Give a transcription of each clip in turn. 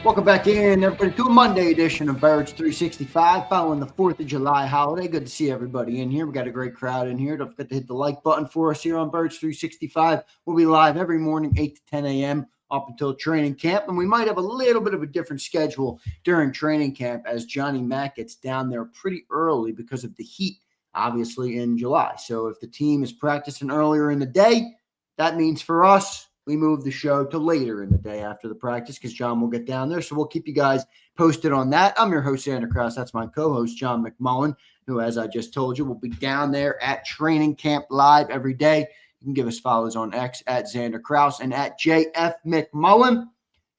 Welcome back in, everybody, to a Monday edition of Birds 365 following the 4th of July holiday. Good to see everybody in here. We got a great crowd in here. Don't forget to hit the like button for us here on Birds 365. We'll be live every morning, 8 to 10 a.m. up until training camp. And we might have a little bit of a different schedule during training camp as Johnny Mack gets down there pretty early because of the heat, obviously, in July. So if the team is practicing earlier in the day, that means for us, we move the show to later in the day after the practice because John will get down there. So we'll keep you guys posted on that. I'm your host, Zander Krause. That's my co-host, John McMullen, who, as I just told you, will be down there at training camp live every day. You can give us follows on X at Zander Krause and at JF McMullen.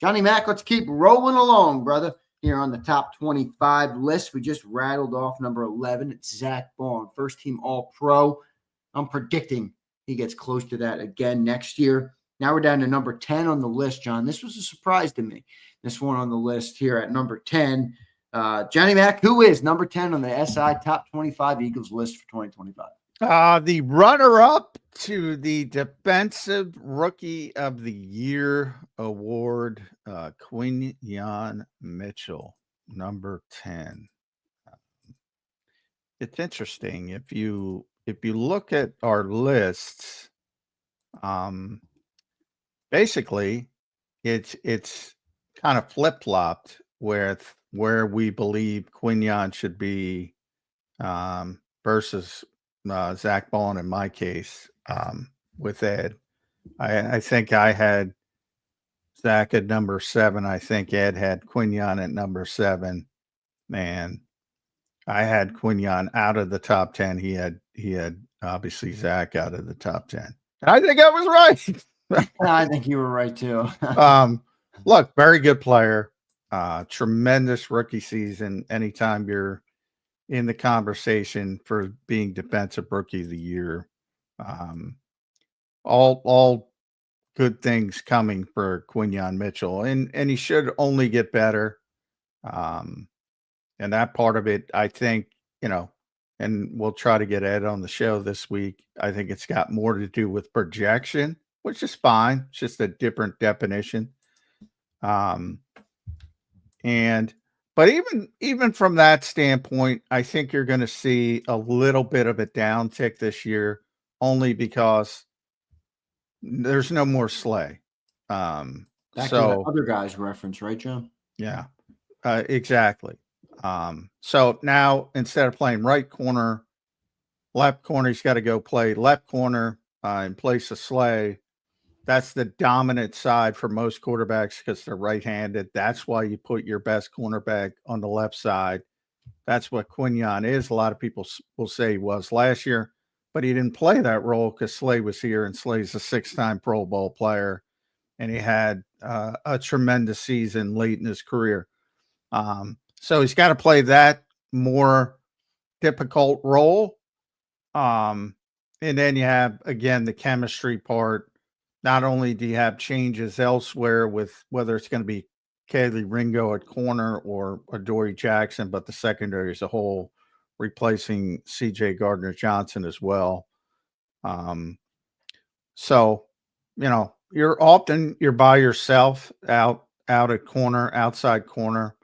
Johnny Mack, let's keep rolling along, brother. Here on the top 25 list, we just rattled off number 11. It's Zach Baun, first team All-Pro. I'm predicting he gets close to that again next year. Now we're down to number 10 on the list, John. This was a surprise to me. This one on the list here at number 10. Johnny Mack, who is number 10 on the SI Top 25 Eagles list for 2025? The runner-up to the Defensive Rookie of the Year award, Quinyon Mitchell, number 10. It's interesting. If you look at our lists, basically, it's kind of flip-flopped with where we believe Quinyon should be versus Zach Baun in my case with Ed. I think I had Zach at number 7. I think Ed had Quinyon at number 7. Man, I had Quinyon out of the top 10. He had obviously Zach out of the top 10. I think I was right. I think you were right too. Look, very good player, tremendous rookie season. Anytime you're in the conversation for being Defensive Rookie of the Year, all good things coming for Quinyon Mitchell, and he should only get better. And that part of it, I think, and we'll try to get Ed on the show this week. I think it's got more to do with projection, which is fine. It's just a different definition. But even from that standpoint, I think you're going to see a little bit of a downtick this year, only because there's no more Slay. Back to that other guy's reference, right, John? Yeah, exactly. So now instead of playing right corner, left corner, he's got to go play left corner in place of Slay. That's the dominant side for most quarterbacks because they're right-handed. That's why you put your best cornerback on the left side. That's what Quinyon is. A lot of people will say he was last year, but he didn't play that role because Slay was here, and Slay's a 6-time Pro Bowl player, and he had a tremendous season late in his career. So he's got to play that more difficult role. And then you have, again, the chemistry part. Not only do you have changes elsewhere with whether it's going to be Kaylee Ringo at corner or Adoree Jackson, but the secondary as a whole, replacing C.J. Gardner-Johnson as well. So, you're by yourself out at corner, outside corner.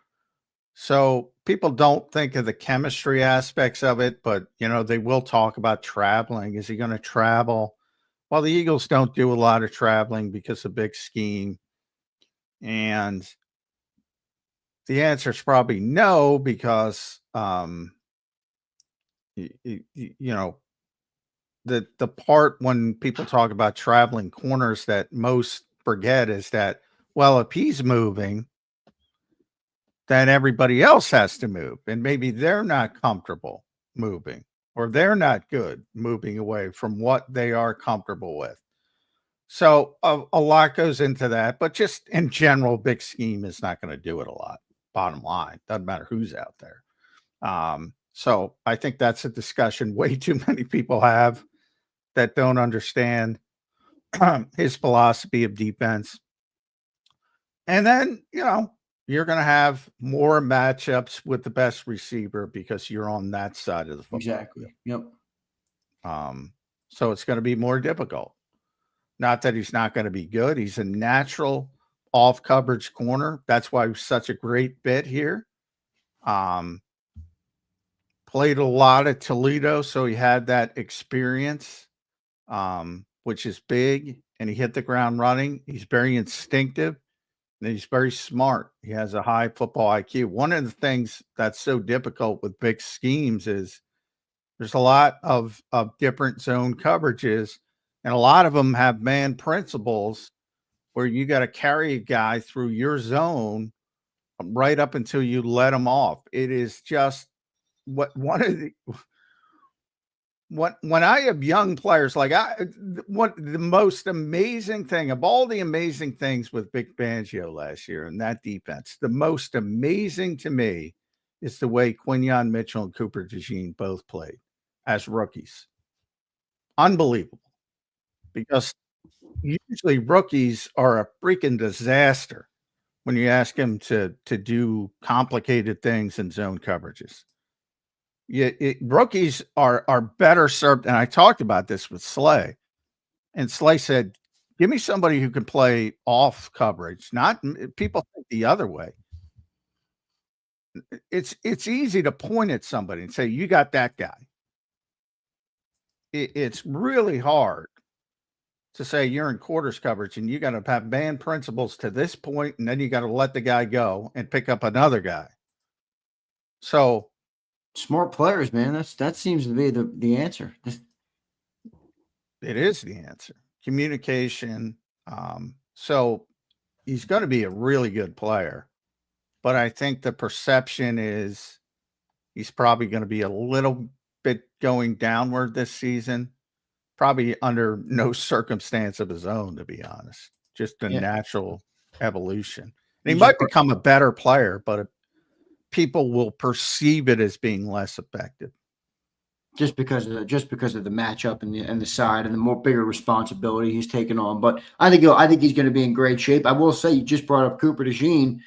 So people don't think of the chemistry aspects of it, but, they will talk about traveling. Is he going to travel? Well, the Eagles don't do a lot of traveling because of big scheme. And the answer is probably no, because, the part when people talk about traveling corners that most forget is that, well, if he's moving, then everybody else has to move. And maybe they're not comfortable moving, or they're not good moving away from what they are comfortable with. So a lot goes into that, but just in general, big scheme is not going to do it a lot. Bottom line, doesn't matter who's out there. So I think that's a discussion way too many people have that don't understand his philosophy of defense. And then, you're going to have more matchups with the best receiver because you're on that side of the football. Exactly. Yep. So it's going to be more difficult. Not that he's not going to be good. He's a natural off coverage corner. That's why he was such a great fit here. Played a lot at Toledo, so he had that experience, which is big, and he hit the ground running. He's very instinctive, and he's very smart. He has a high football IQ. One of the things that's so difficult with big schemes is there's a lot of different zone coverages, and a lot of them have man principles where you got to carry a guy through your zone right up until you let him off. It is just when I have young players like what the most amazing thing of all the amazing things with Vic Fangio last year and that defense, the most amazing to me is the way Quinyon Mitchell and Cooper DeJean both played as rookies. Unbelievable. Because usually rookies are a freaking disaster when you ask them to do complicated things in zone coverages. Rookies are better served, and I talked about this with Slay, and Slay said, "Give me somebody who can play off coverage." Not people think the other way. It's easy to point at somebody and say, "You got that guy." It's really hard to say you're in quarters coverage and you got to have man principles to this point, and then you got to let the guy go and pick up another guy. So. Smart players, man. That seems to be the answer. It is the answer. Communication. So he's going to be a really good player, but I think the perception is he's probably going to be a little bit going downward this season, probably under no circumstance of his own, to be honest, just a natural evolution. And he might become a better player, but people will perceive it as being less effective. Just because of the matchup and the side and the more bigger responsibility he's taken on. But I think he's going to be in great shape. I will say, you just brought up Cooper DeJean.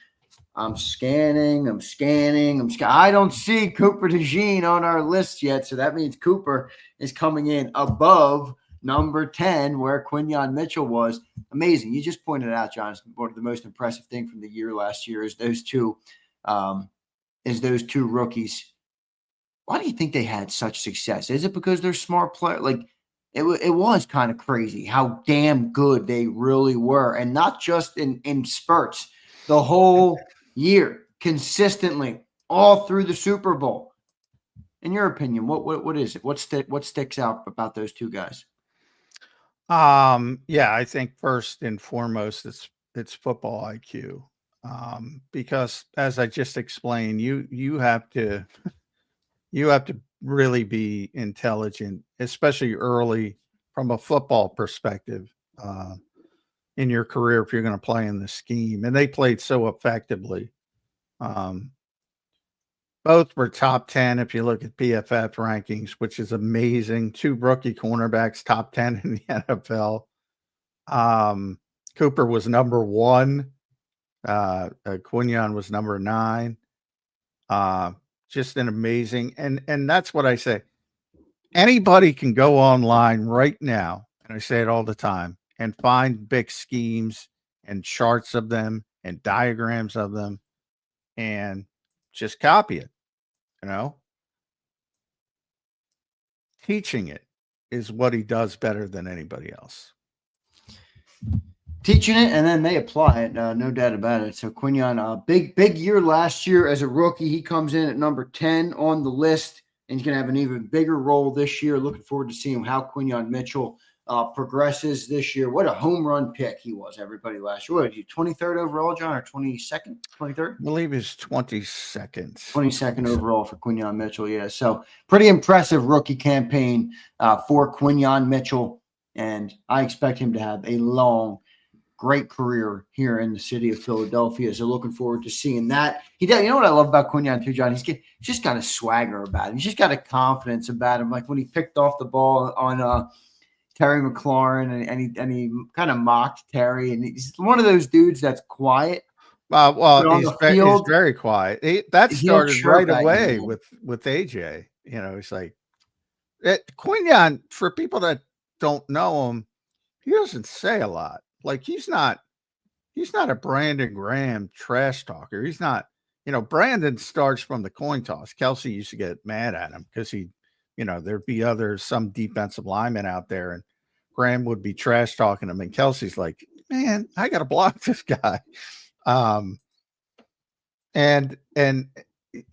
I'm scanning. I don't see Cooper DeJean on our list yet, so that means Cooper is coming in above number 10, where Quinyon Mitchell was. Amazing. You just pointed out, John, one of the most impressive thing from the year last year is those two rookies. Why do you think they had such success? Is it because they're smart players? Like, it was kind of crazy how damn good they really were, and not just in spurts, the whole year, consistently, all through the Super Bowl. In your opinion, what is it? What sticks out about those two guys? Yeah, I think first and foremost, it's football IQ. Because as I just explained, you have to really be intelligent, especially early from a football perspective, in your career if you're going to play in the scheme. And they played so effectively. Both were top 10 if you look at PFF rankings, which is amazing. Two rookie cornerbacks, top 10 in the NFL. Cooper was number 1. Quinyon was number 9. Just an amazing, and that's what I say. Anybody can go online right now, and I say it all the time, and find big schemes and charts of them and diagrams of them and just copy it. Teaching it is what he does better than anybody else. Teaching it, and then they apply it, no doubt about it. So Quinyon, big year last year as a rookie. He comes in at number 10 on the list, and he's going to have an even bigger role this year. Looking forward to seeing how Quinyon Mitchell progresses this year. What a home run pick he was, everybody, last year. What did you, 23rd overall, John, or 22nd? 23rd? I believe he's 22nd. 22nd overall for Quinyon Mitchell, yeah. So pretty impressive rookie campaign for Quinyon Mitchell, and I expect him to have a long, great career here in the city of Philadelphia. So looking forward to seeing that. He does. You know what I love about Quinyon too, John? He's just got a swagger about him. He's just got a confidence about him. Like when he picked off the ball on Terry McLaurin, and he kind of mocked Terry, and he's one of those dudes that's quiet. Well, he's very quiet. That started right away with AJ. He's like Quinyon. For people that don't know him, he doesn't say a lot. Like he's not he's not a Brandon Graham trash talker. He's not, Brandon starts from the coin toss. Kelsey used to get mad at him because there'd be some defensive linemen out there, and Graham would be trash talking him, and Kelsey's like, man, I got to block this guy. And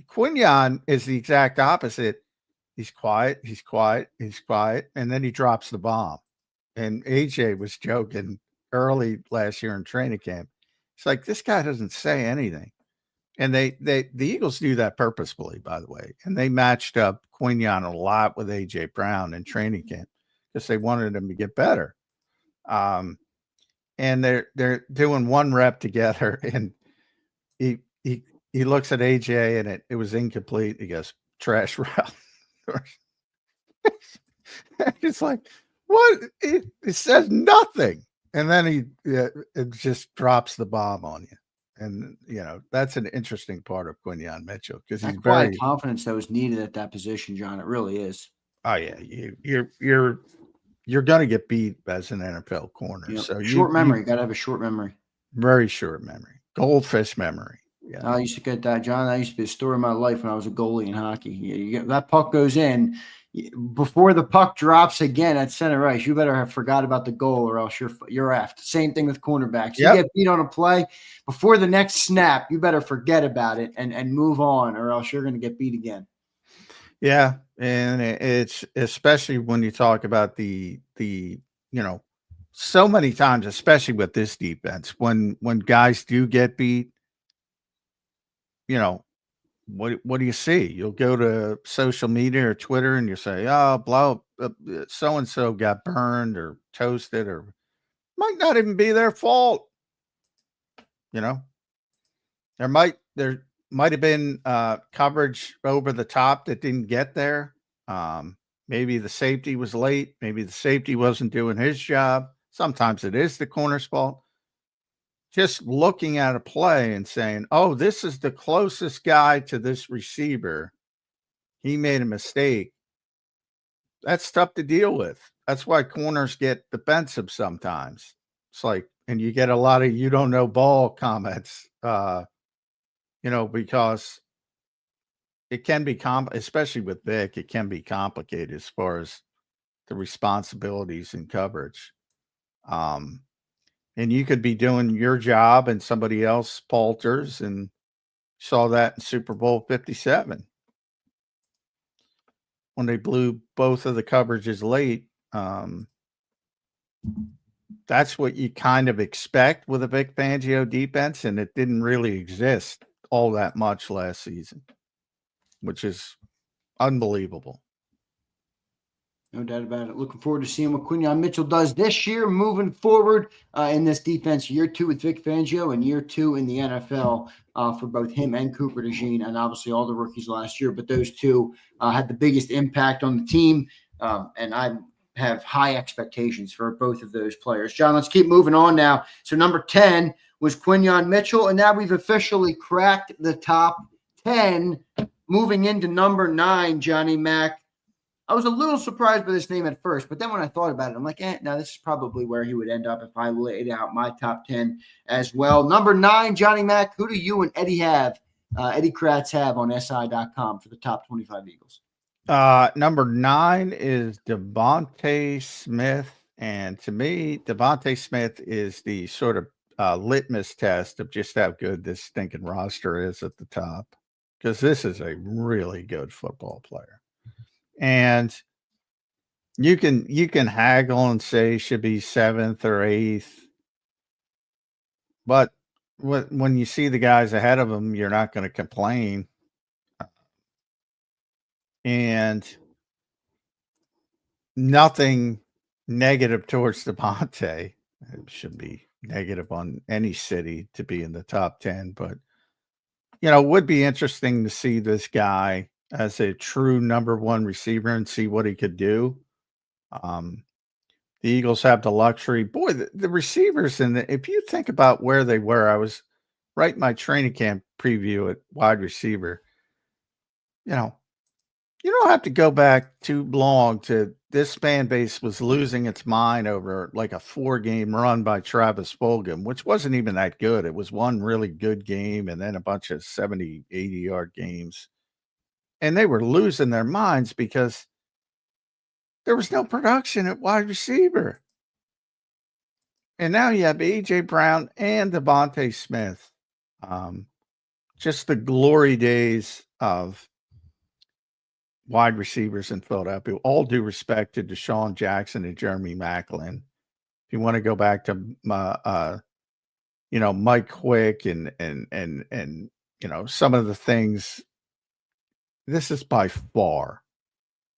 Quinyon is the exact opposite. He's quiet, and then he drops the bomb. And AJ was joking early last year in training camp. It's like, this guy doesn't say anything. And the Eagles do that purposefully, by the way. And they matched up Quinyon a lot with AJ Brown in training camp because they wanted him to get better. And they're doing one rep together, and he looks at AJ, and it was incomplete. He goes, trash route. It's like, what? It says nothing. And then it just drops the bomb on you. And, that's an interesting part of Quinyon Mitchell because he's very confidence that was needed at that position, John. It really is. Oh yeah. You're going to get beat as an NFL corner. Yep. So short memory. You got to have a short memory. Very short memory. Goldfish memory. Yeah. I used to get that, John. That used to be a story of my life when I was a goalie in hockey. You get that puck goes in before the puck drops again at center ice. You better have forgot about the goal, or else you're effed. Same thing with cornerbacks. You get beat on a play before the next snap. You better forget about it and move on, or else you're going to get beat again. Yeah, and it's especially when you talk about the so many times, especially with this defense, when guys do get beat. What do you see? You'll go to social media or Twitter and you say, oh, so-and-so got burned or toasted, or might not even be their fault. There might have been coverage over the top that didn't get there. Maybe the safety was late. Maybe the safety wasn't doing his job. Sometimes it is the corner's fault. Just looking at a play and saying, oh, this is the closest guy to this receiver. He made a mistake. That's tough to deal with. That's why corners get defensive sometimes. It's like, and you get a lot of you don't know ball comments, because it can be especially with Vic, it can be complicated as far as the responsibilities in coverage. And you could be doing your job and somebody else falters, and saw that in Super Bowl 57 when they blew both of the coverages late. That's what you kind of expect with a Vic Fangio defense, and it didn't really exist all that much last season, which is unbelievable. No doubt about it. Looking forward to seeing what Quinyon Mitchell does this year, moving forward in this defense. Year 2 with Vic Fangio and year 2 in the NFL for both him and Cooper DeJean, and obviously all the rookies last year. But those two had the biggest impact on the team, and I have high expectations for both of those players. John, let's keep moving on now. So number 10 was Quinyon Mitchell, and now we've officially cracked the top 10. Moving into number 9, Johnny Mac. I was a little surprised by this name at first, but then when I thought about it, I'm like, no, this is probably where he would end up if I laid out my top 10 as well. Number 9, Johnny Mac, who do you and Eddie Kratz have on SI.com for the top 25 Eagles? Number 9 is DeVonta Smith. And to me, DeVonta Smith is the sort of litmus test of just how good this stinking roster is at the top, because this is a really good football player. And you can haggle and say should be 7th or 8th, but when you see the guys ahead of him, you're not going to complain. And nothing negative towards DeVonta. It should be negative on any city to be in the top 10, but it would be interesting to see this guy as a true number 1 receiver and see what he could do. The Eagles have the luxury. Boy, the receivers, and if you think about where they were, I was writing my training camp preview at wide receiver. You don't have to go back too long to this fan base was losing its mind over like a 4-game run by Travis Fulgham, which wasn't even that good. It was one really good game and then a bunch of 70, 80-yard games. And they were losing their minds because there was no production at wide receiver. And now you have A.J. Brown and DeVonta Smith. Just the glory days of wide receivers in Philadelphia. All due respect to Deshaun Jackson and Jeremy Maclin. If you want to go back to Mike Quick and some of the things, this is by far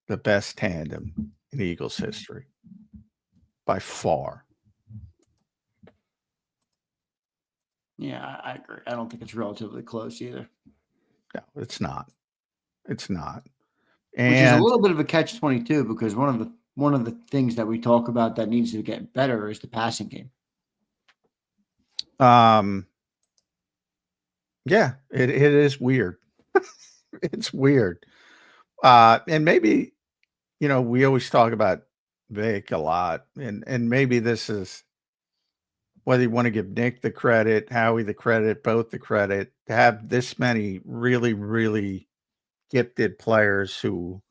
the best tandem in Eagles history. By far. Yeah, I agree. I don't think it's relatively close either. No, it's not. It's not. Which is a little bit of a catch-22 because one of the things that we talk about that needs to get better is the passing game. Yeah, it is weird. It's weird. And maybe, we always talk about Vic a lot, and maybe this is whether you want to give Nick the credit, Howie the credit, both the credit, to have this many really, really gifted players who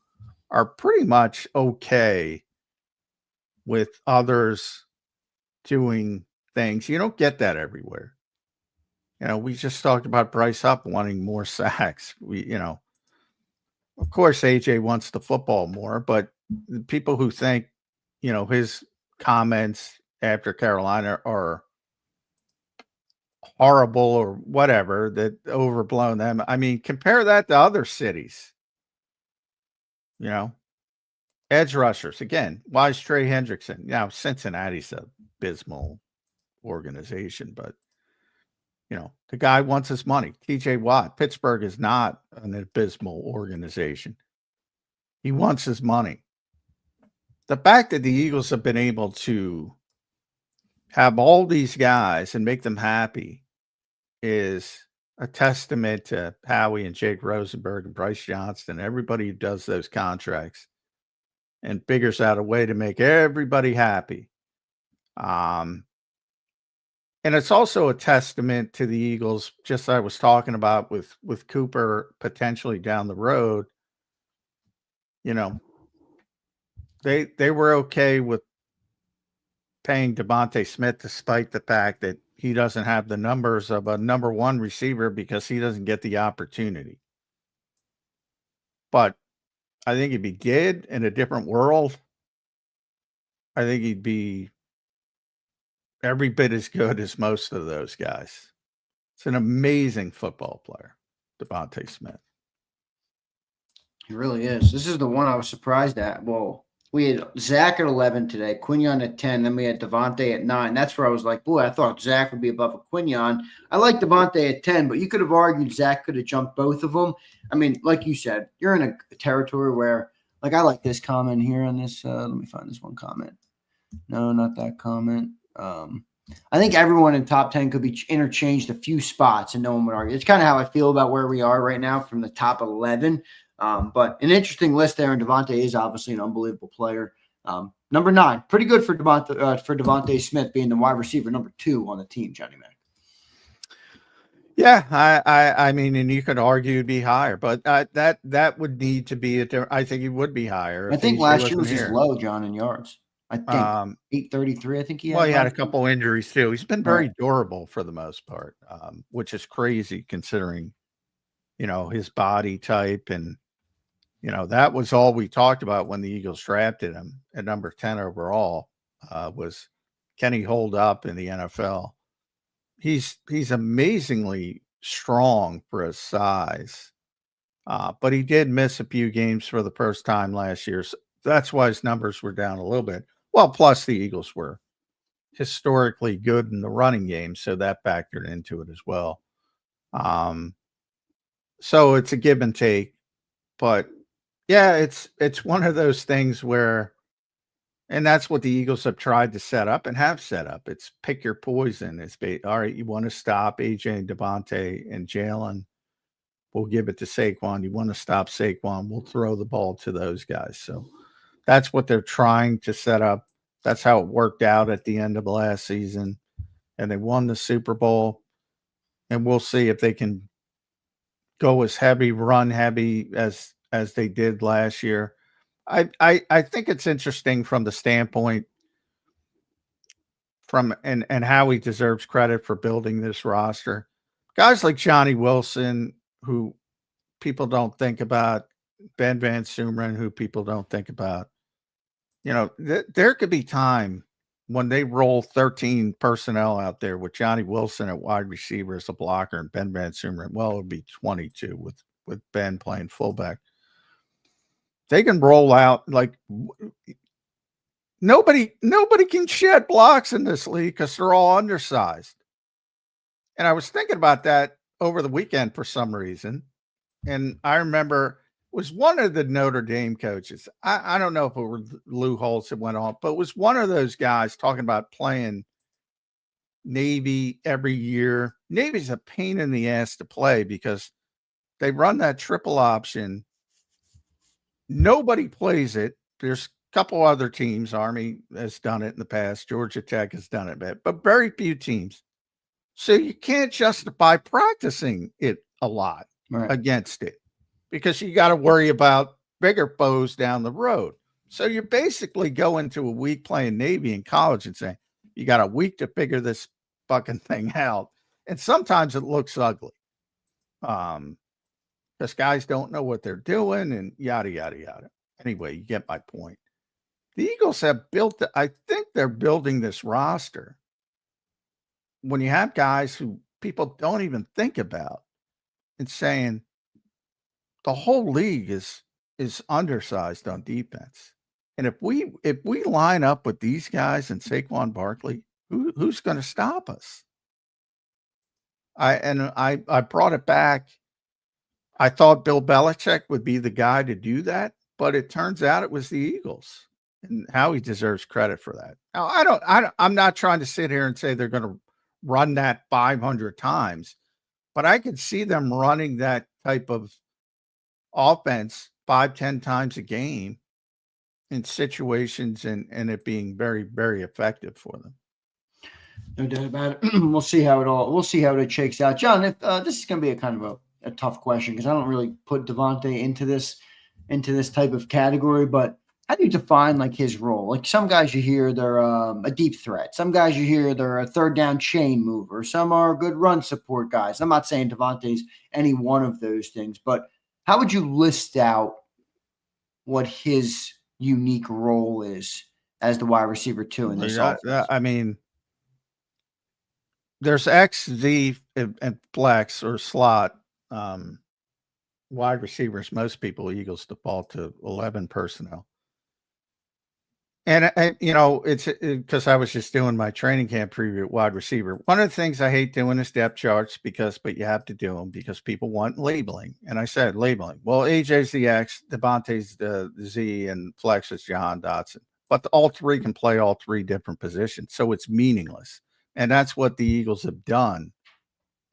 are pretty much okay with others doing things. You don't get that everywhere. We just talked about Bryce Huff wanting more sacks. Of course, AJ wants the football more, but the people who think, his comments after Carolina are horrible or whatever, that overblown them. I mean, compare that to other cities. Edge rushers. Again, why is Trey Hendrickson? Now, Cincinnati's a abysmal organization, but the guy wants his money. TJ Watt. Pittsburgh is not an abysmal organization. He wants his money. The fact that the Eagles have been able to have all these guys and make them happy is a testament to Howie and Jake Rosenberg and Bryce Johnston, everybody who does those contracts and figures out a way to make everybody happy. And it's also a testament to the Eagles, just I was talking about with Cooper potentially down the road. They were okay with paying DeVonta Smith despite the fact that he doesn't have the numbers of a number one receiver because he doesn't get the opportunity. But I think if he did in a different world, I think he'd be every bit as good as most of those guys. It's an amazing football player, DeVonta Smith. He really is. This is the one I was surprised at. Well, we had Zach at 11 today, Quinyon at 10, then we had DeVonta at 9. That's where I was like, boy, I thought Zach would be above a Quinyon. I like DeVonta at 10, but you could have argued Zach could have jumped both of them. I mean, like you said, you're in a territory where, like, I like this comment here on this. Let me find this one comment. No, not that comment. I think everyone in top 10 could be interchanged a few spots and no one would argue. It's kind of how I feel about where we are right now from the top 11. But an interesting list there, and DeVonta is obviously an unbelievable player. Number 9, pretty good for DeVonta Smith being the wide receiver number 2 on the team, Johnny Mac. Yeah, I mean, and you could argue it'd be higher, but that would need to be I think he would be higher. I think last year was just low, John, in yards. I think 833. I think he had. Well, he had a couple injuries too. He's been very durable for the most part, which is crazy considering, his body type. And, that was all we talked about when the Eagles drafted him at number 10 overall, was can he hold up in the NFL? He's amazingly strong for his size, but he did miss a few games for the first time last year. So that's why his numbers were down a little bit. Well, plus the Eagles were historically good in the running game, so that factored into it as well. So it's a give and take, but yeah, it's one of those things where, and that's what the Eagles have tried to set up and have set up. It's pick your poison. It's all right. You want to stop AJ and DeVonta and Jalen. we'll give it to Saquon. You want to stop Saquon, we'll throw the ball to those guys. So that's what they're trying to set up. That's how it worked out at the end of last season. And they won the Super Bowl. And we'll see if they can go as heavy, run heavy as they did last year. I think it's interesting from the standpoint and how he deserves credit for building this roster. Guys like Johnny Wilson, who people don't think about, Ben Van Sumeren, who people don't think about. You know, there could be time when they roll 13 personnel out there with Johnny Wilson at wide receiver as a blocker and Ben Van Sumeren. Well, it would be 22 with Ben playing fullback. They can roll out like nobody can shed blocks in this league because they're all undersized. And I was thinking about that over the weekend for some reason. And I remember it was one of the Notre Dame coaches. I don't know if it were Lou Holtz that went on, but it was one of those guys talking about playing Navy every year. Navy's a pain in the ass to play because they run that triple option. Nobody plays it. There's a couple other teams. Army has done it in the past. Georgia Tech has done it, but very few teams. So you can't justify practicing it a lot against it because you got to worry about bigger foes down the road. So you basically go into a week playing Navy in college and say, you got a week to figure this fucking thing out. And sometimes it looks ugly. Because guys don't know what they're doing and yada, yada, yada. Anyway, you get my point. The Eagles have I think they're building this roster when you have guys who people don't even think about and saying the whole league is undersized on defense. And if we line up with these guys and Saquon Barkley, who's going to stop us? I brought it back. I thought Bill Belichick would be the guy to do that, but it turns out it was the Eagles, and Howie deserves credit for that. Now, I'm not trying to sit here and say they're going to run that 500 times, but I could see them running that type of offense 5-10 times a game in situations and it being very, very effective for them. No doubt about it. We'll see how it shakes out. John, if this is going to be a kind of a tough question because I don't really put DeVonta into this type of category, but how do you define like his role? Like some guys you hear they're a deep threat. Some guys you hear they're a third down chain mover. Some are good run support guys. I'm not saying DeVonta's any one of those things, but how would you list out what his unique role is as the wide receiver 2 in this offense? I mean, there's X, Z, and flex or slot wide receivers. Most people, Eagles default to 11 personnel. And it's because I was just doing my training camp preview at wide receiver. One of the things I hate doing is depth charts but you have to do them because people want labeling. And I said labeling. Well, AJ's the X, DeVonta's the Z, and Flex is Jahan Dotson. But all three can play all three different positions, so it's meaningless. And that's what the Eagles have done.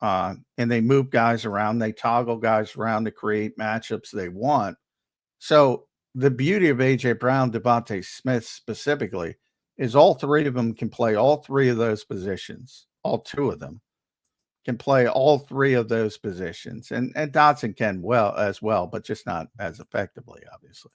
And they move guys around. They toggle guys around to create matchups they want. So the beauty of A.J. Brown, DeVonta Smith specifically, is all three of them can play all three of those positions. All two of them can play all three of those positions. And Dotson can as well, but just not as effectively, obviously.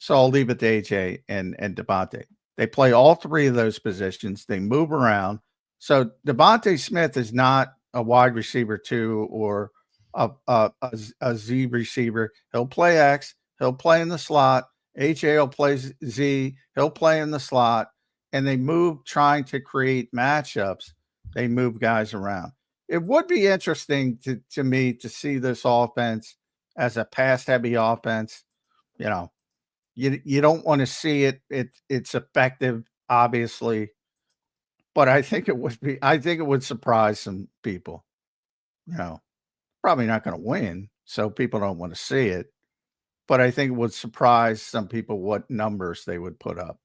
So I'll leave it to A.J. and DeVonta. They play all three of those positions. They move around. So DeVonta Smith is not a wide receiver 2 or a Z receiver. He'll play X. He'll play in the slot. AJ will play Z. He'll play in the slot. And they move trying to create matchups. They move guys around. It would be interesting to me to see this offense as a pass-heavy offense. You know, you don't want to see it. It's effective, obviously. But I think it would surprise some people. You know, probably not going to win, so people don't want to see it. But I think it would surprise some people what numbers they would put up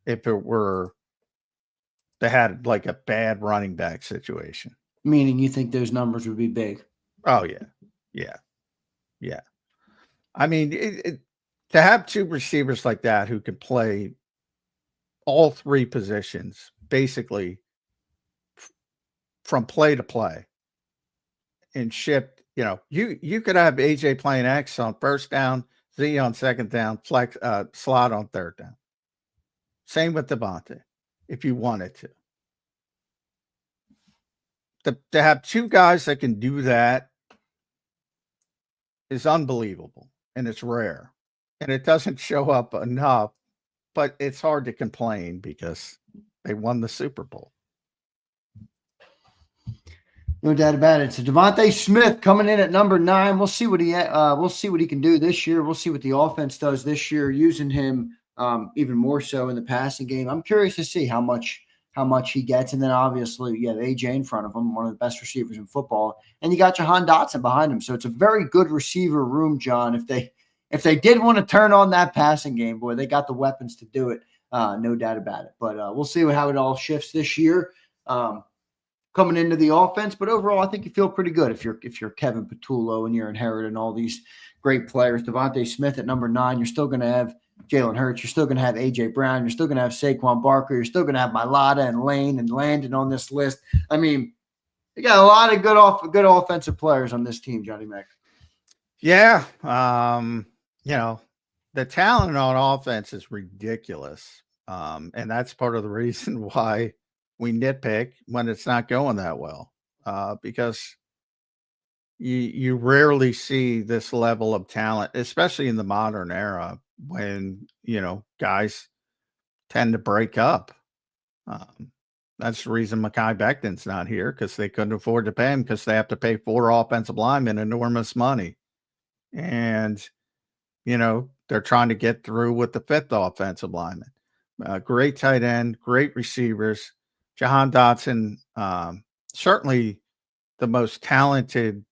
if it were they had like a bad running back situation. Meaning you think those numbers would be big? Oh yeah, yeah, yeah. I mean, to have two receivers like that who can play all three positions basically from play to play and shift. You could have AJ playing X on first down, Z on second down, flex slot on third down. Same with DeVonta, if you wanted to. To have two guys that can do that is unbelievable, and it's rare, and it doesn't show up enough. But it's hard to complain because they won the Super Bowl. No doubt about it. So DeVonta Smith coming in at number 9. We'll see what he can do this year. We'll see what the offense does this year, using him even more so in the passing game. I'm curious to see how much he gets. And then obviously you have AJ in front of him, one of the best receivers in football, and you got Jahan Dotson behind him. So it's a very good receiver room, John. If they did want to turn on that passing game, boy, they got the weapons to do it. No doubt about it. But we'll see how it all shifts this year. Coming into the offense, but overall, I think you feel pretty good if you're Kevin Patullo and you're inheriting all these great players. DeVonta Smith at number 9. You're still going to have Jalen Hurts. You're still going to have AJ Brown. You're still going to have Saquon Barkley. You're still going to have Mailata and Lane and Landon on this list. I mean, you got a lot of good offensive players on this team, Johnny Mac. Yeah, the talent on offense is ridiculous, and that's part of the reason why we nitpick when it's not going that well, because you rarely see this level of talent, especially in the modern era when, guys tend to break up. That's the reason Mekhi Becton's not here, because they couldn't afford to pay him, because they have to pay 4 offensive linemen enormous money. And, they're trying to get through with the 5th offensive lineman. Great tight end, great receivers. Jahan Dotson, certainly the most talented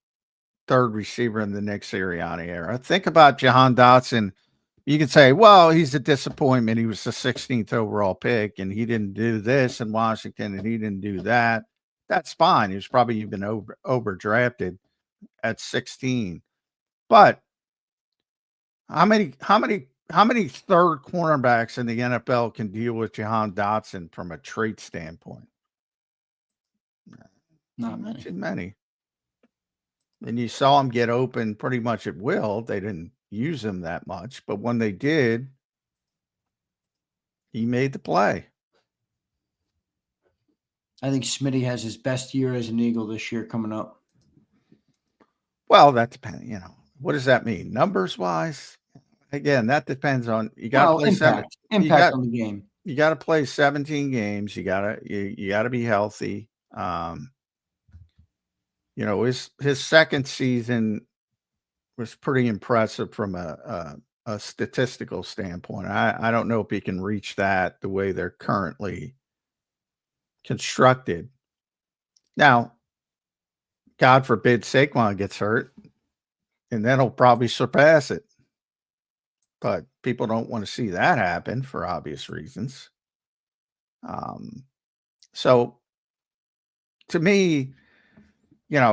third receiver in the Nick Sirianni era. Think about Jahan Dotson. You can say, well, he's a disappointment. He was the 16th overall pick, and he didn't do this in Washington, and he didn't do that. That's fine. He was probably even overdrafted at 16. But how many third cornerbacks in the NFL can deal with Jahan Dotson from a trait standpoint? Not many. And you saw him get open pretty much at will. They didn't use him that much, but when they did, he made the play. I think Smitty has his best year as an Eagle this year coming up. Well, that depends. What does that mean? Numbers wise? Again, that depends on, you got to play impact on the game. You got to play 17 games. You got to be healthy. His second season was pretty impressive from a statistical standpoint. I don't know if he can reach that the way they're currently constructed. Now, God forbid Saquon gets hurt, and then he'll probably surpass it. But people don't want to see that happen for obvious reasons. So to me,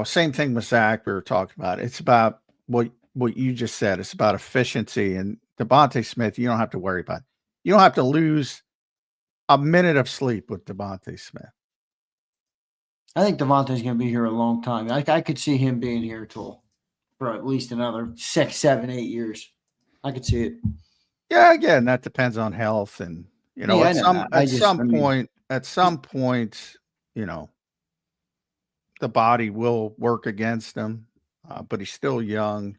same thing with Zach we were talking about. It's about what you just said. It's about efficiency. And DeVonta Smith, you don't have to worry about it. You don't have to lose a minute of sleep with DeVonta Smith. I think DeVonta's going to be here a long time. I could see him being here for at least another 6, 7, 8 years. I could see it. Yeah, again, that depends on health, and at some point, the body will work against him, but he's still young,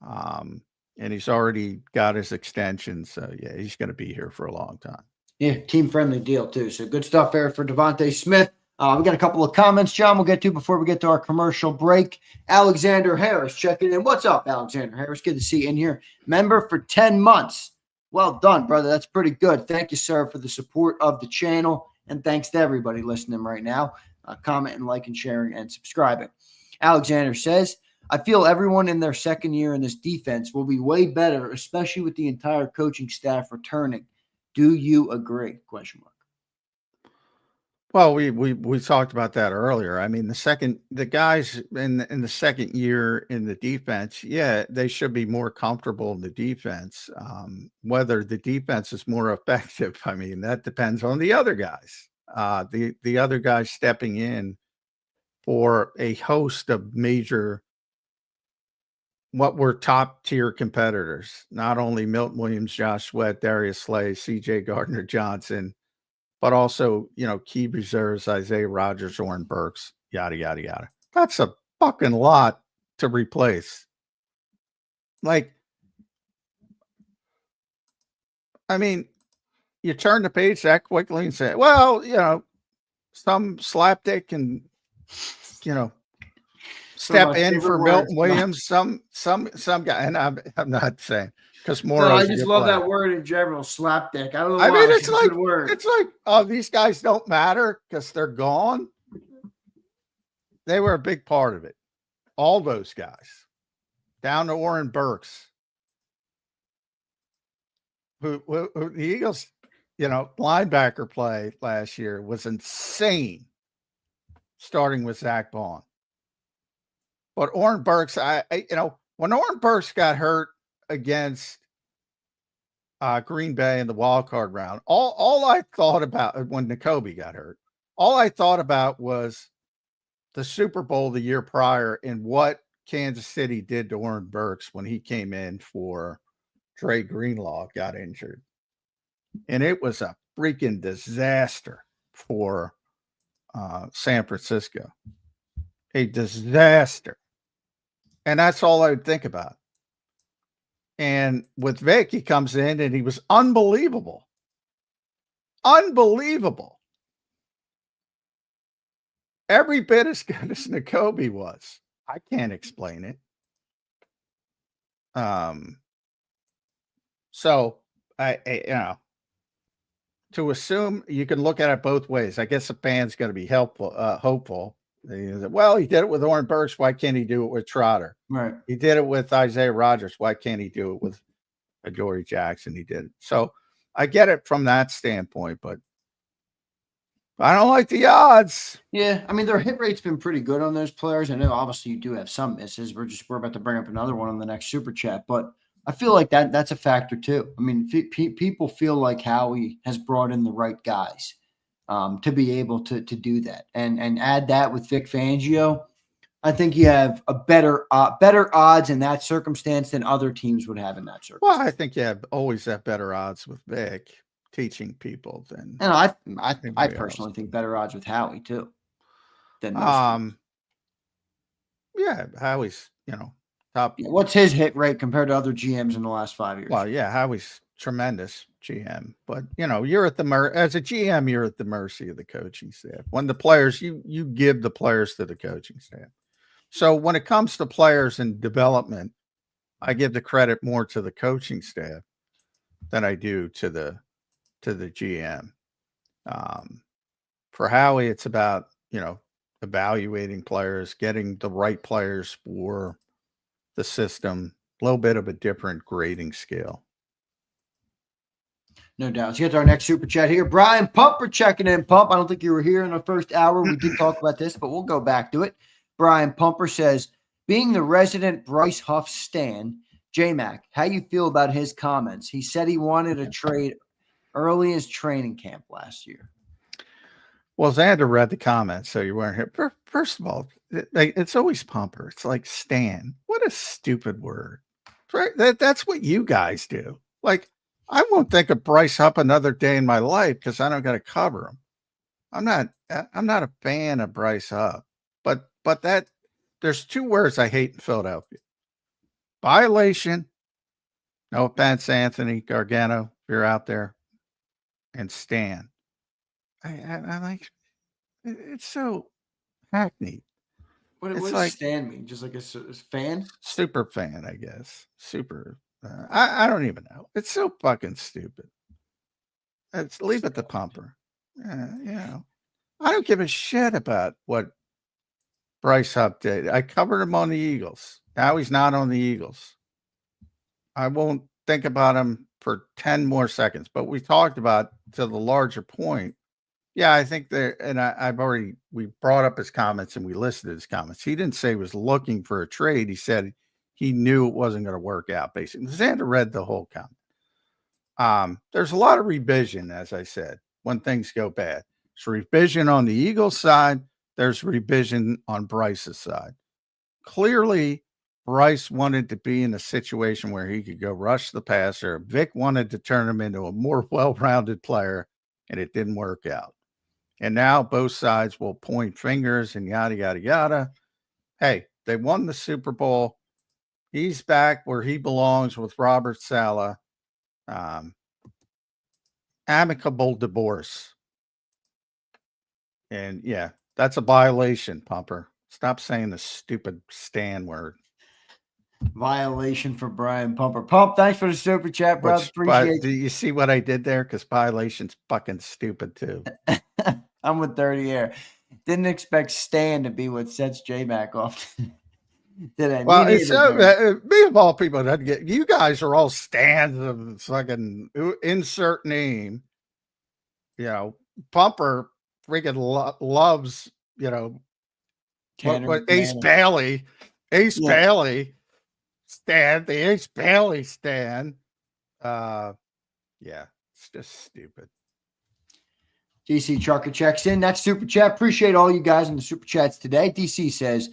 and he's already got his extension, so yeah, he's going to be here for a long time. Yeah, team-friendly deal too. So good stuff there for DeVonta Smith. We got a couple of comments, John, we'll get to before we get to our commercial break. Alexander Harris checking in. What's up, Alexander Harris? Good to see you in here. Member for 10 months. Well done, brother. That's pretty good. Thank you, sir, for the support of the channel. And thanks to everybody listening right now. Commenting, liking, sharing, and subscribing. Alexander says, I feel everyone in their second year in this defense will be way better, especially with the entire coaching staff returning. Do you agree? ? Well, we talked about that earlier. I mean, the guys in the second year in the defense, yeah, they should be more comfortable in the defense. Whether the defense is more effective, I mean, that depends on the other guys. The other guys stepping in for a host of major, what were top tier competitors, not only Milton Williams, Josh Sweat, Darius Slay, CJ Gardner Johnson, but also, key reserves, Isaiah Rodgers, Oren Burks, yada, yada, yada. That's a fucking lot to replace. Like, I mean, you turn the page that quickly and say, well, some slapdick and, step in for Milton Williams, some guy, and I'm not saying because more. No, I just love that word in general, slapdick. I don't know why. I mean, it's like a good word. It's like, oh, these guys don't matter because they're gone. They were a big part of it. All those guys, down to Oren Burks, who the Eagles, linebacker play last year was insane, starting with Zach Bond. But Oren Burks, when Oren Burks got hurt against Green Bay in the wild card round, all I thought about when Nakobe got hurt, all I thought about was the Super Bowl the year prior and what Kansas City did to Oren Burks when he came in for Dre Greenlaw got injured. And it was a freaking disaster for San Francisco. A disaster. And that's all I would think about. And with Vic, he comes in and he was unbelievable. Unbelievable. Every bit as good as Nakobe was. I can't explain it. So I to assume you can look at it both ways. I guess the fan's going to be hopeful. Well, he did it with Oren Burks. Why can't he do it with Trotter? Right. He did it with Isaiah Rodgers. Why can't he do it with Adoree Jackson? He did it. So I get it from that standpoint, but I don't like the odds. Yeah, I mean, their hit rate's been pretty good on those players. I know, obviously, you do have some misses. We're about to bring up another one on the next super chat, but I feel like that's a factor too. I mean, people feel like Howie has brought in the right guys to be able to do that, and add that with Vic Fangio. I think you have a better odds in that circumstance than other teams would have in that circumstance. Well, I think you always have better odds with Vic teaching people than. And I personally think better odds with Howie too. Than most yeah, Howie's top. Yeah, what's his hit rate compared to other GMs in the last 5 years? Well, yeah, Howie's tremendous GM, but you're at as a GM, you're at the mercy of the coaching staff. When the players, you give the players to the coaching staff. So when it comes to players and development, I give the credit more to the coaching staff than I do to the GM. For Howie, it's about evaluating players, getting the right players for the system. A little bit of a different grading scale. No doubt. Let's get to our next super chat here. Brian Pumper checking in. Pump, I don't think you were here in the first hour. We did talk about this, but we'll go back to it. Brian Pumper says, being the resident Bryce Huff stan, J-Mac, how you feel about his comments? He said he wanted a trade early in his training camp last year. Well, Zander read the comments, so you weren't here. First of all, it's always Pumper. It's like stan. What a stupid word. That's what you guys do. Like, I won't think of Bryce Huff another day in my life because I don't got to cover him. I'm not a fan of Bryce Huff, but that there's two words I hate in Philadelphia: violation. No offense, Anthony Gargano, if you're out there, and stan. I like it's so hackneyed. What does like, stan mean? Just like a fan? Super fan, I guess. Super. I don't even know. It's so fucking stupid. Leave it to Pumper. I don't give a shit about what Bryce Huff did. I covered him on the Eagles. Now he's not on the Eagles. I won't think about him for 10 more seconds. But we talked about, to the larger point, Yeah, I think there, and we brought up his comments and we listed his comments. He didn't say he was looking for a trade. He said he knew it wasn't going to work out, basically. Zander read the whole comment. There's a lot of revision, as I said, when things go bad. There's revision on the Eagles side. There's revision on Bryce's side. Clearly, Bryce wanted to be in a situation where he could go rush the passer. Vic wanted to turn him into a more well-rounded player, and it didn't work out. And now both sides will point fingers and yada, yada, yada. Hey, they won the Super Bowl. He's back where he belongs with Robert Saleh. Amicable divorce. And yeah, that's a violation, Pumper. Stop saying the stupid Stan word. Violation for Brian Pumper. Pump, thanks for the super chat, bro. Appreciate do you see what I did there? Because violation's fucking stupid too. I'm with 30 Air. Didn't expect Stan to be what sets J-Mac off today. Well, it's me of all people that get you guys are all Stans of fucking insert name. You know, Pumper freaking loves, you know, what Ace Bailey, Bailey Stan, the Ace Bailey Stan. Yeah, it's just stupid. DC Trucker checks in. That's super chat. Appreciate all you guys in the super chats today. DC says,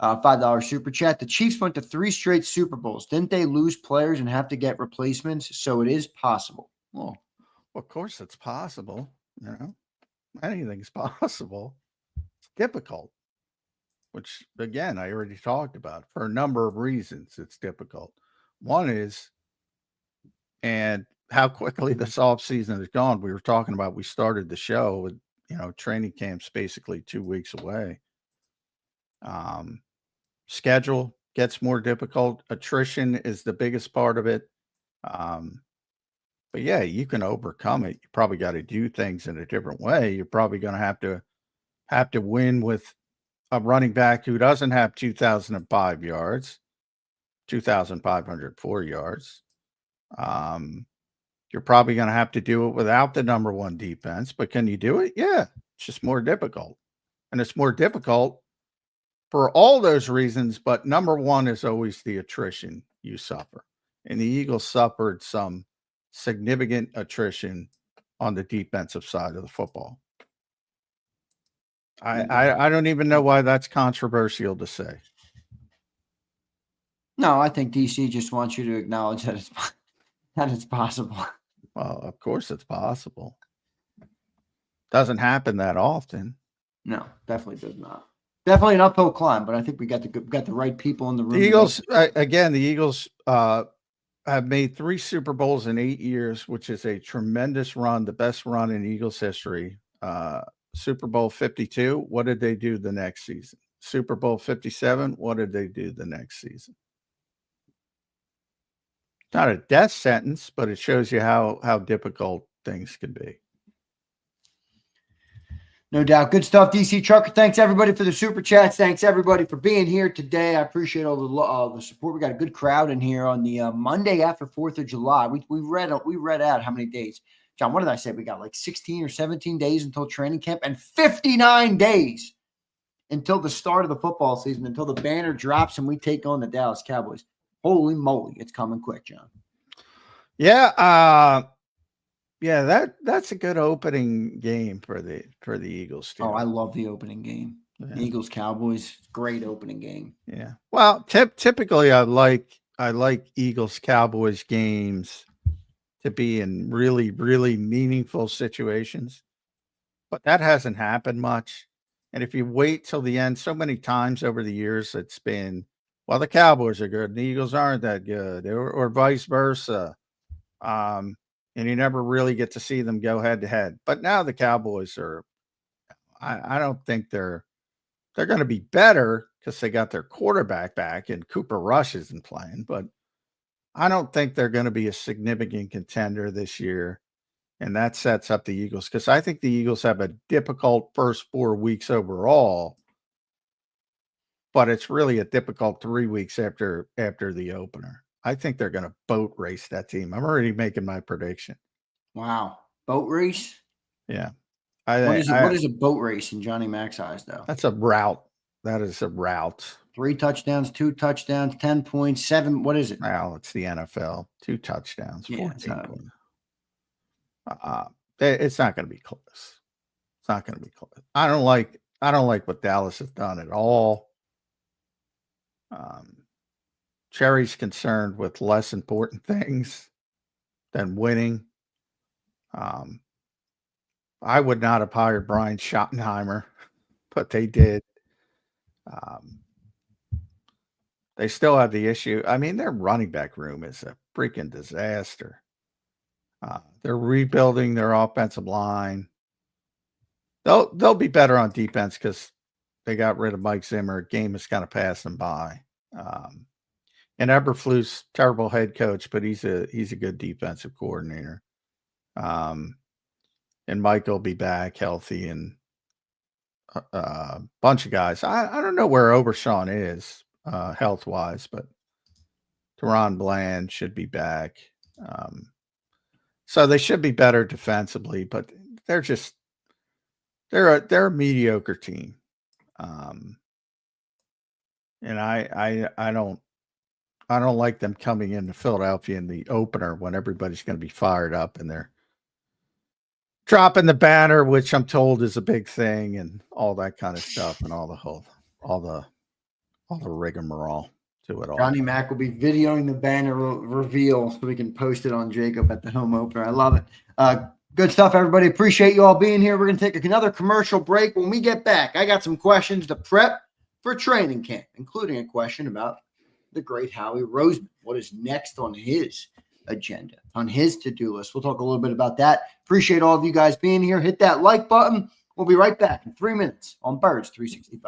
$5 super chat. The Chiefs went to 3 straight Super Bowls. Didn't they lose players and have to get replacements? So it is possible. Well, of course it's possible. You know, anything's possible. It's difficult, which again, I already talked about for a number of reasons. It's difficult. One is, and how quickly this offseason has gone. We were talking about, we started the show with, you know, training camps basically 2 weeks away. Schedule gets more difficult. Attrition is the biggest part of it. But yeah, you can overcome it. You probably got to do things in a different way. You're probably going to have to win with a running back who doesn't have 2,005 yards, 2,504 yards. You're probably going to have to do it without the number 1 defense, but can you do it? Yeah, it's just more difficult. And it's more difficult for all those reasons, but number 1 is always the attrition you suffer. And the Eagles suffered some significant attrition on the defensive side of the football. I don't even know why that's controversial to say. No, I think DC just wants you to acknowledge that it's possible. Well, of course it's possible. Doesn't happen that often. No, definitely does not. Definitely an uphill climb, but I think we got the right people in the room. The Eagles, again, the Eagles have made 3 Super Bowls in 8 years, which is a tremendous run, the best run in Eagles history. Super Bowl 52, what did they do the next season? Super Bowl 57, what did they do the next season? Not a death sentence, but it shows you how difficult things can be. No doubt. Good stuff, DC Trucker. Thanks, everybody, for the super chats. Thanks, everybody, for being here today. I appreciate all the support. We got a good crowd in here on the Monday after 4th of July. We read out how many days. John, what did I say? We got like 16 or 17 days until training camp and 59 days until the start of the football season, until the banner drops and we take on the Dallas Cowboys. Holy moly, it's coming quick, John. Yeah, that's a good opening game for the Eagles too. Oh, I love the opening game. Yeah. Eagles Cowboys, great opening game. Yeah. Well, typically I like Eagles Cowboys games to be in really, really meaningful situations, but that hasn't happened much. And if you wait till the end, so many times over the years, it's been, well, the Cowboys are good, and the Eagles aren't that good, or vice versa. And you never really get to see them go head to head. But now the Cowboys are, I don't think they're going to be better because they got their quarterback back and Cooper Rush isn't playing. But I don't think they're going to be a significant contender this year. And that sets up the Eagles, because I think the Eagles have a difficult first 4 weeks overall. But it's really a difficult 3 weeks after the opener. I think they're going to boat race that team. I'm already making my prediction. Wow. Boat race? Yeah. What is a boat race in Johnny Mac's eyes, though? That's a route. That is a route. 3 touchdowns, 2 touchdowns, 10 points, 7. What is it? Now it's the NFL. 2 touchdowns, 14 points. It's not going to be close. It's not going to be close. I don't like what Dallas has done at all. Cherry's concerned with less important things than winning. I would not have hired Brian Schottenheimer, but they did. They still have the issue. I mean, their running back room is a freaking disaster. They're rebuilding their offensive line. They'll be better on defense because they got rid of Mike Zimmer. Game is kind of passing by. And Eberflus, terrible head coach, but he's a good defensive coordinator. And Mike will be back healthy, and a bunch of guys. I don't know where Overshawn is health wise, but Teron Bland should be back. So they should be better defensively, but they're a mediocre team. And I don't like them coming into Philadelphia in the opener when everybody's going to be fired up and they're dropping the banner, which I'm told is a big thing, and all that kind of stuff, and all the rigmarole to it all. Johnny Mac will be videoing the banner reveal so we can post it on JAKIB at the home opener. I love it. Good stuff, everybody. Appreciate you all being here. We're going to take another commercial break. When we get back, I got some questions to prep for training camp, including a question about the great Howie Roseman. What is next on his agenda, on his to-do list? We'll talk a little bit about that. Appreciate all of you guys being here. Hit that like button. We'll be right back in 3 minutes on Birds 365.